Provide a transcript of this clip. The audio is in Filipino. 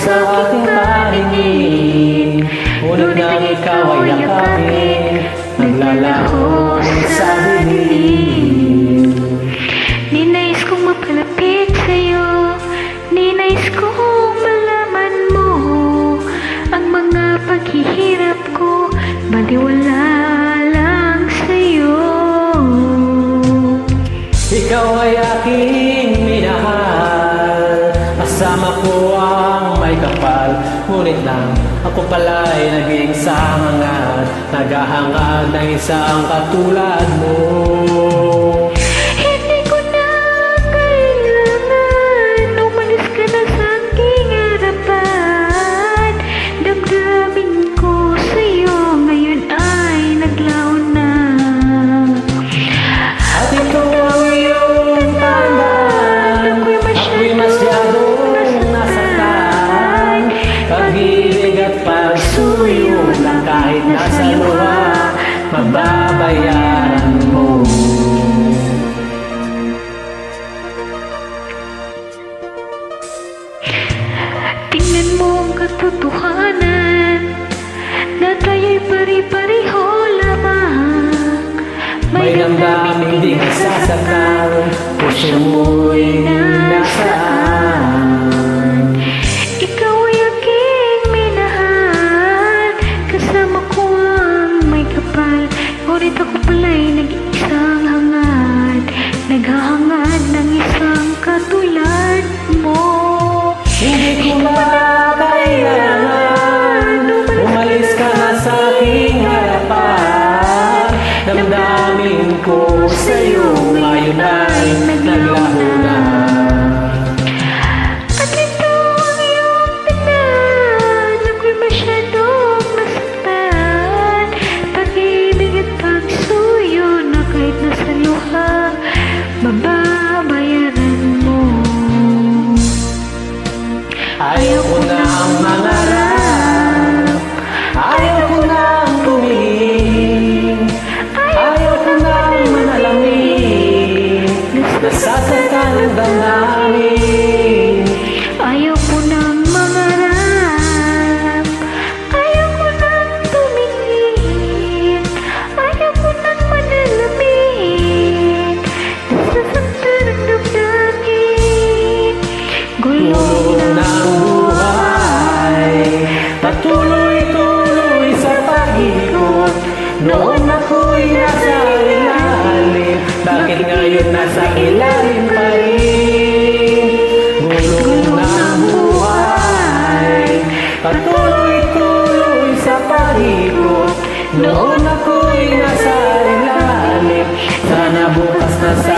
sa aking paningin. Ngunit nang ikaw ay yakapin, naglalaho sa dilim. Ninais kong mapalapit sa'yo, ninais kong malaman mo ang mga paghihirap ko, baliwala lang sa'yo. Ikaw ay aking minahal, kasama ko ang may kapal. Ngunit lang ako pala'y naging sangangad, naghahangad ng isang katulad mo. Hindi ko na kailangan umalis ka na sa aking harapan. Damdamin ko sa'yo ngayon ay naglaho na. At ikaw ang iyong tandaan, ako'y masyadong nasaktan. Pag-ibig at pagsuyo lang kahit nasa luha, mababayaran mo. Tingnan mo ang katotohanan na tayo'y pari-pareho lamang. May damdamin di nasasaktan, puso mo'y nasaan. Ikaw ay aking minahal, kasama ko ang may kapal. Ngunit ako pala'y nag-iisang hangad, naghahangad ng isang katulad mo. Hindi ko na kailangan umalis ka na sa aking harapan. Damdamin ko sa'yo ngayon ay naglaho na. At ito ang iyong tingnan, ako'y masyadong nasaktan. Pag-ibig at pagsuyo na kahit nasa luha, mababayaran mo. Ayaw ko na ang mangarap, ayaw ko na ang tumingin, ayaw ko na ang manalamin, nasasaktan ang damdamin. Ayaw ko nang mangarap, ayaw ko nang tumingin, ayaw ko nang manalamin, nasasaktan ang damdamin. Gulong Tulong ng buhay, patuloy-tuloy sa pag-ikot. Noon ako'y nasa ilalim, bakit ngayon nasa ilalim pa rin? Gulong ng buhay, patuloy-tuloy sa pag-ikot. Noon ako'y nasa ilalim, sana bukas na sa